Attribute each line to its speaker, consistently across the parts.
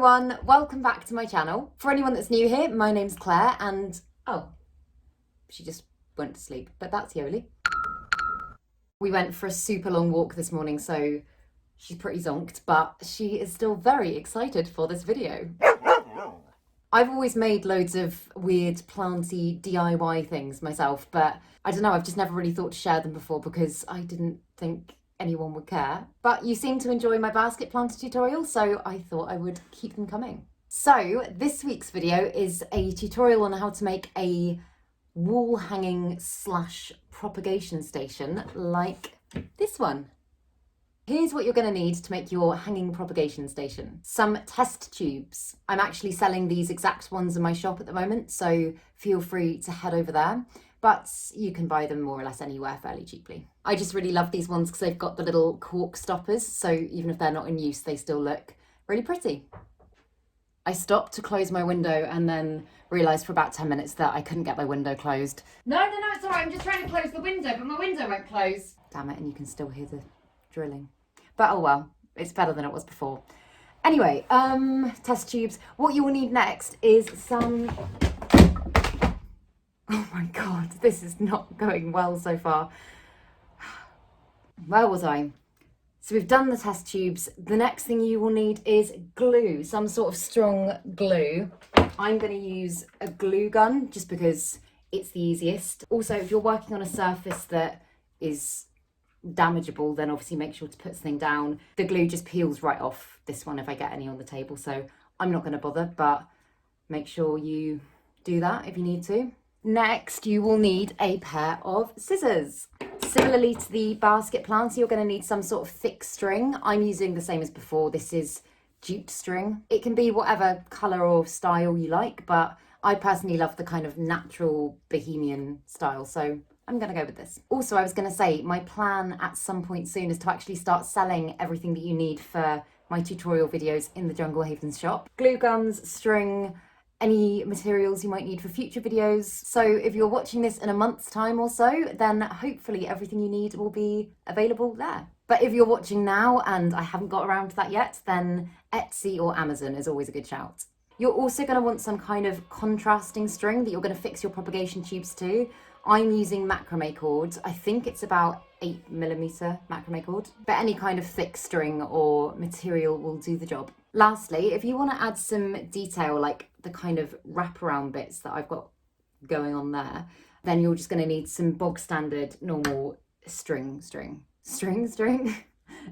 Speaker 1: everyone, welcome back to my channel. For anyone that's new here, my name's Claire and, oh, she just went to sleep, but that's Yoli. We went for a super long walk this morning, so she's pretty zonked, but she is still very excited for this video. I've always made loads of weird planty DIY things myself, but I don't know, I've just never really thought to share them before because I didn't think anyone would care. But you seem to enjoy my basket planter tutorial, so I thought I would keep them coming. So this week's video is a tutorial on how to make a wall hanging / propagation station like this one. Here's what you're going to need to make your hanging propagation station. Some test tubes. I'm actually selling these exact ones in my shop at the moment, so feel free to head over there. But you can buy them more or less anywhere fairly cheaply. I just really love these ones because they've got the little cork stoppers, so even if they're not in use, they still look really pretty. I stopped to close my window and then realised for about 10 minutes that I couldn't get my window closed. No, it's all right. I'm just trying to close the window, but my window won't close. Damn it, and you can still hear the drilling. But oh well, it's better than it was before. Anyway, test tubes. What you will need next is some... Oh my God, this is not going well so far. Where was I? So we've done the test tubes. The next thing you will need is glue, some sort of strong glue. I'm going to use a glue gun just because it's the easiest. Also, if you're working on a surface that is damageable, then obviously make sure to put something down. The glue just peels right off this one if I get any on the table, so I'm not going to bother, but make sure you do that if you need to. Next, you will need a pair of scissors. Similarly to the basket plants, you're going to need some sort of thick string. I'm using the same as before. This is jute string. It can be whatever colour or style you like, but I personally love the kind of natural bohemian style, so I'm going to go with this. Also, I was going to say, my plan at some point soon is to actually start selling everything that you need for my tutorial videos in the TheJungleHaven shop. Glue guns, string, any materials you might need for future videos. So if you're watching this in a month's time or so, then hopefully everything you need will be available there. But if you're watching now and I haven't got around to that yet, then Etsy or Amazon is always a good shout. You're also going to want some kind of contrasting string that you're going to fix your propagation tubes to. I'm using macrame cord. I think it's about 8mm macrame cord, but any kind of thick string or material will do the job. Lastly, if you want to add some detail, like the kind of wraparound bits that I've got going on there, then you're just going to need some bog standard normal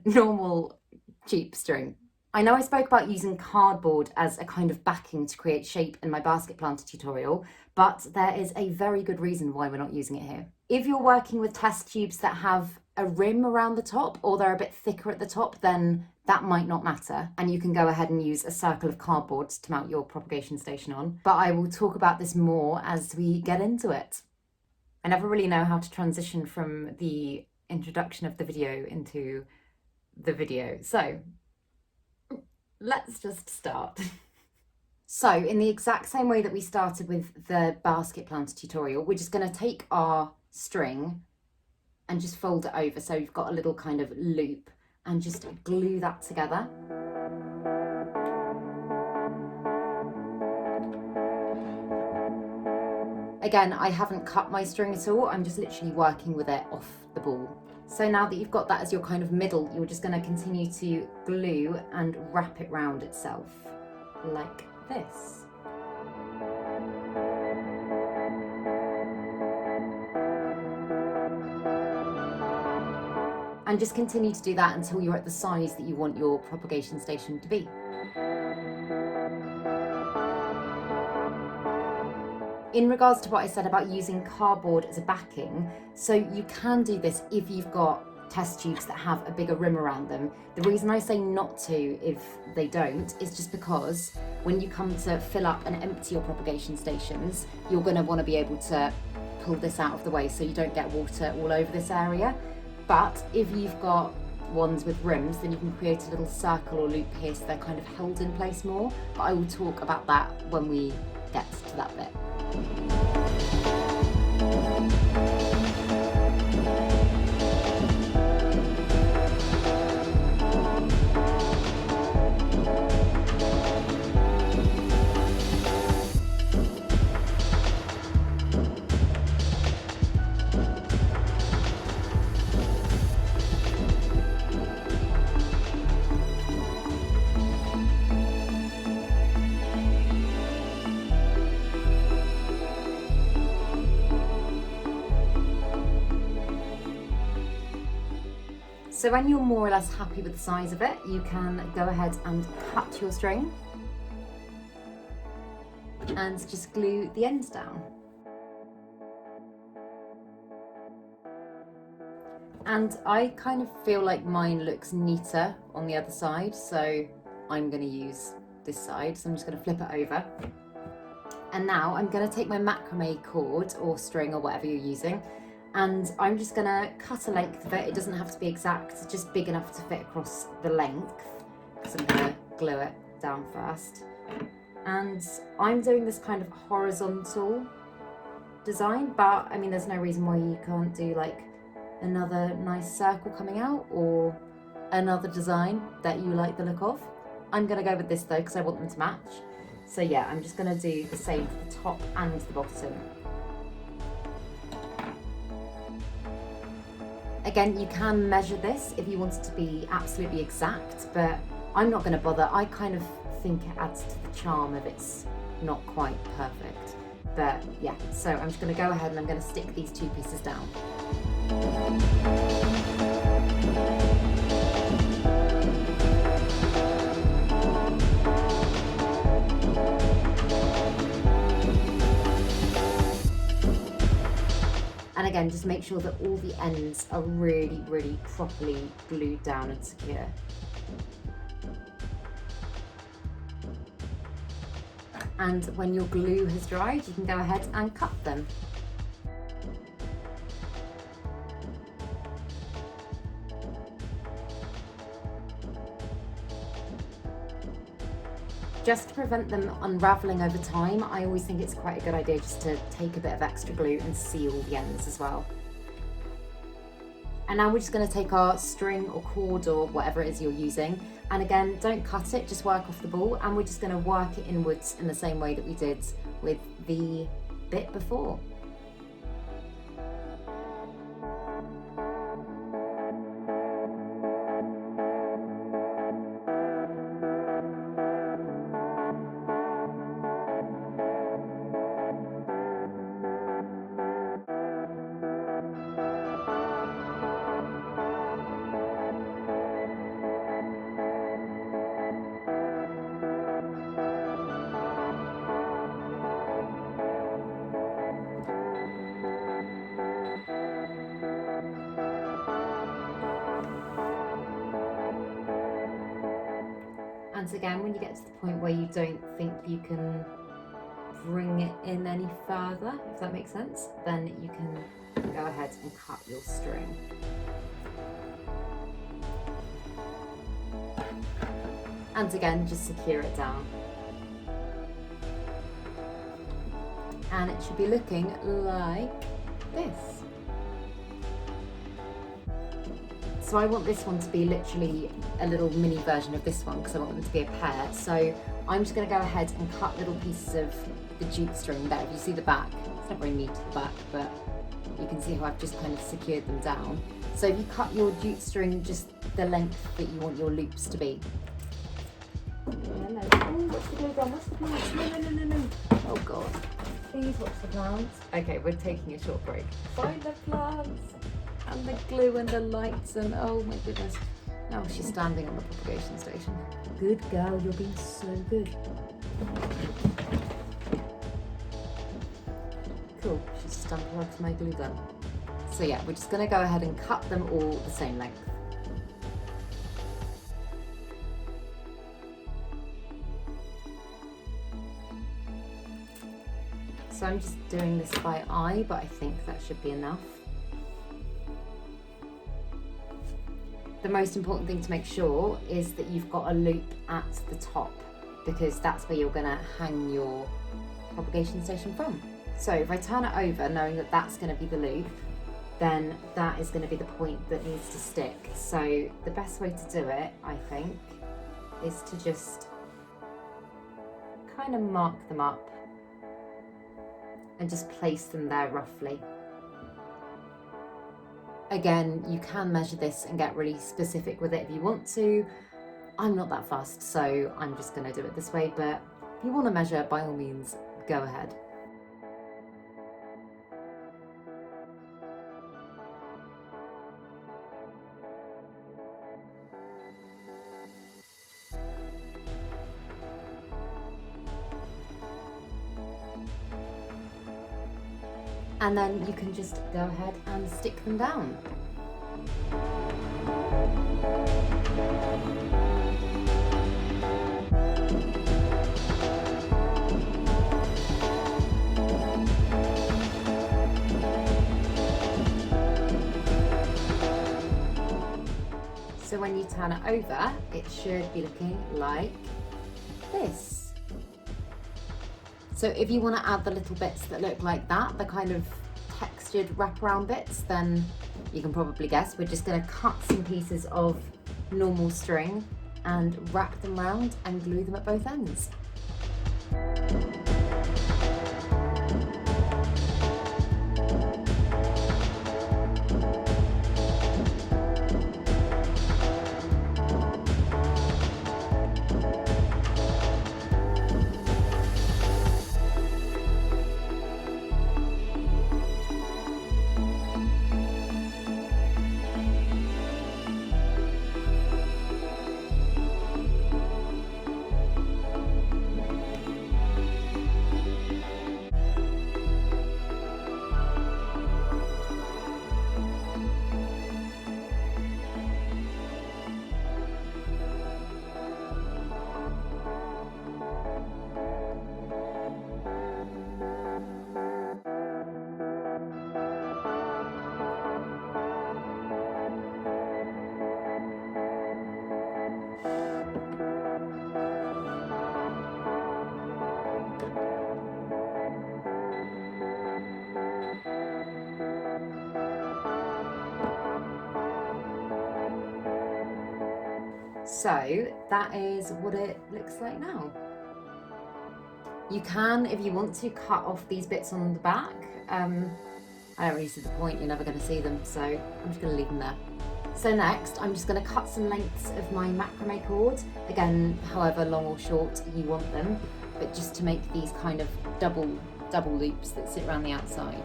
Speaker 1: normal cheap string. I know I spoke about using cardboard as a kind of backing to create shape in my basket planter tutorial, but there is a very good reason why we're not using it here. If you're working with test tubes that have a rim around the top or they're a bit thicker at the top, then that might not matter. And you can go ahead and use a circle of cardboard to mount your propagation station on. But I will talk about this more as we get into it. I never really know how to transition from the introduction of the video into the video. So let's just start. So in the exact same way that we started with the basket planter tutorial, we're just going to take our string and just fold it over so you've got a little kind of loop and just glue that together. Again, I haven't cut my string at all, I'm just literally working with it off the ball. So now that you've got that as your kind of middle, you're just going to continue to glue and wrap it round itself like this. And just continue to do that until you're at the size that you want your propagation station to be. In regards to what I said about using cardboard as a backing, so you can do this if you've got test tubes that have a bigger rim around them. The reason I say not to if they don't is just because when you come to fill up and empty your propagation stations, you're going to want to be able to pull this out of the way so you don't get water all over this area. But if you've got ones with rims, then you can create a little circle or loop here so they're kind of held in place more. But I will talk about that when we get to that bit. So when you're more or less happy with the size of it, you can go ahead and cut your string and just glue the ends down. And I kind of feel like mine looks neater on the other side, so I'm going to use this side. So I'm just going to flip it over. And now I'm going to take my macrame cord or string or whatever you're using, and I'm just going to cut a length of it. It doesn't have to be exact, it's just big enough to fit across the length, because I'm going to glue it down first. And I'm doing this kind of horizontal design, but I mean there's no reason why you can't do like another nice circle coming out or another design that you like the look of. I'm going to go with this though because I want them to match. So yeah, I'm just going to do the same for the top and the bottom. Again, you can measure this if you want it to be absolutely exact, but I'm not going to bother. I kind of think it adds to the charm if it's not quite perfect. But yeah, so I'm just going to go ahead and I'm going to stick these two pieces down. And again, just make sure that all the ends are really, really properly glued down and secure. And when your glue has dried, you can go ahead and cut them. Just to prevent them unraveling over time, I always think it's quite a good idea just to take a bit of extra glue and seal the ends as well. And now we're just going to take our string or cord or whatever it is you're using, and again, don't cut it, just work off the ball, and we're just going to work it inwards in the same way that we did with the bit before. And again, when you get to the point where you don't think you can bring it in any further, if that makes sense, then you can go ahead and cut your string. And again, just secure it down. And it should be looking like this. So I want this one to be literally a little mini version of this one because I want them to be a pair. So I'm just going to go ahead and cut little pieces of the jute string there. If you see the back, it's not very neat at the back, but you can see how I've just kind of secured them down. So if you cut your jute string just the length that you want your loops to be. Hello. Oh, what's the glue gun? What's the plants? No. Oh God. Please watch the plants. Okay, we're taking a short break. Find the plants. And the glue and the lights and oh my goodness. Now she's standing on the propagation station. Good girl, you're being so good. Cool, she's just unplugged my glue gun. So yeah, we're just gonna go ahead and cut them all the same length. So I'm just doing this by eye, but I think that should be enough. The most important thing to make sure is that you've got a loop at the top, because that's where you're going to hang your propagation station from. So if I turn it over knowing that that's going to be the loop, then that is going to be the point that needs to stick. So the best way to do it, I think, is to just kind of mark them up and just place them there roughly. Again, you can measure this and get really specific with it if you want to. I'm not that fussed, so I'm just going to do it this way, but if you want to measure, by all means, go ahead. and then you can just go ahead and stick them down. So when you turn it over, it should be looking like this. So if you want to add the little bits that look like that, the kind of textured wraparound bits, then you can probably guess we're just going to cut some pieces of normal string and wrap them round and glue them at both ends. So that is what it looks like now. You can, if you want to, cut off these bits on the back. I don't really see the point, you're never going to see them, so I'm just going to leave them there. So next, I'm just going to cut some lengths of my macrame cord, again, however long or short you want them, but just to make these kind of double loops that sit around the outside.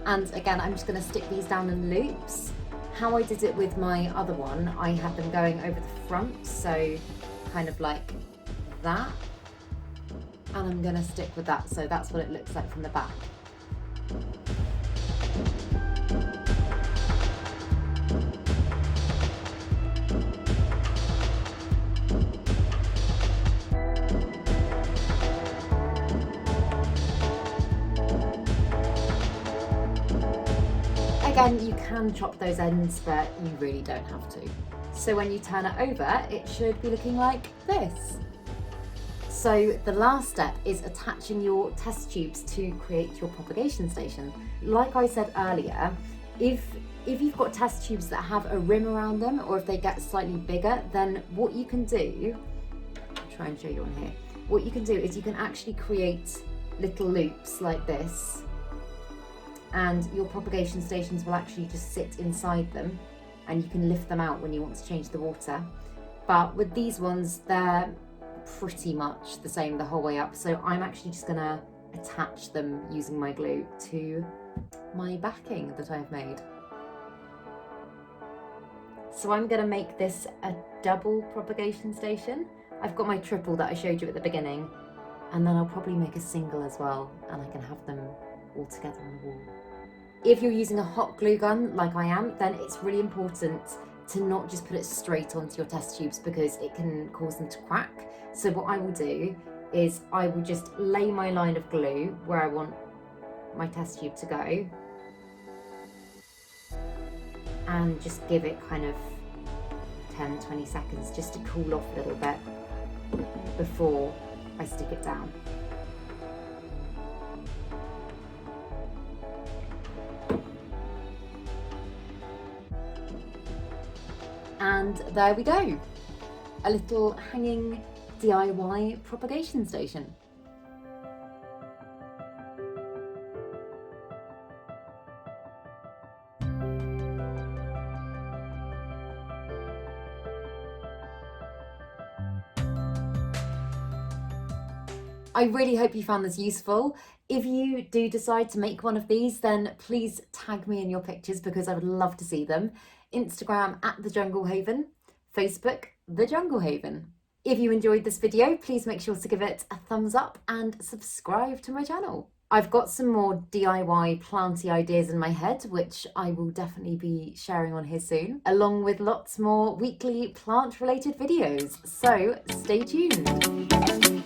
Speaker 1: And again, I'm just going to stick these down in loops. How I did it with my other one, I had them going over the front, so kind of like that. And I'm going to stick with that, so that's what it looks like from the back. Again, you can chop those ends, but you really don't have to. So when you turn it over, it should be looking like this. So the last step is attaching your test tubes to create your propagation station. Like I said earlier, if you've got test tubes that have a rim around them, or if they get slightly bigger, then what you can do, I'll try and show you on here. What you can do is you can actually create little loops like this, and your propagation stations will actually just sit inside them, and you can lift them out when you want to change the water. But with these ones, they're pretty much the same the whole way up, so I'm actually just gonna attach them using my glue to my backing that I've made. So I'm gonna make this a double propagation station. I've got my triple that I showed you at the beginning, and then I'll probably make a single as well, and I can have them all together on the wall. If you're using a hot glue gun like I am, then it's really important to not just put it straight onto your test tubes, because it can cause them to crack. So what I will do is I will just lay my line of glue where I want my test tube to go, and just give it kind of 10-20 seconds just to cool off a little bit before I stick it down. And there we go, a little hanging DIY propagation station. I really hope you found this useful. If you do decide to make one of these, then please tag me in your pictures, because I would love to see them. Instagram at TheJungleHaven, Facebook TheJungleHaven. If you enjoyed this video, please make sure to give it a thumbs up and subscribe to my channel. I've got some more DIY planty ideas in my head, which I will definitely be sharing on here soon, along with lots more weekly plant related videos. So stay tuned.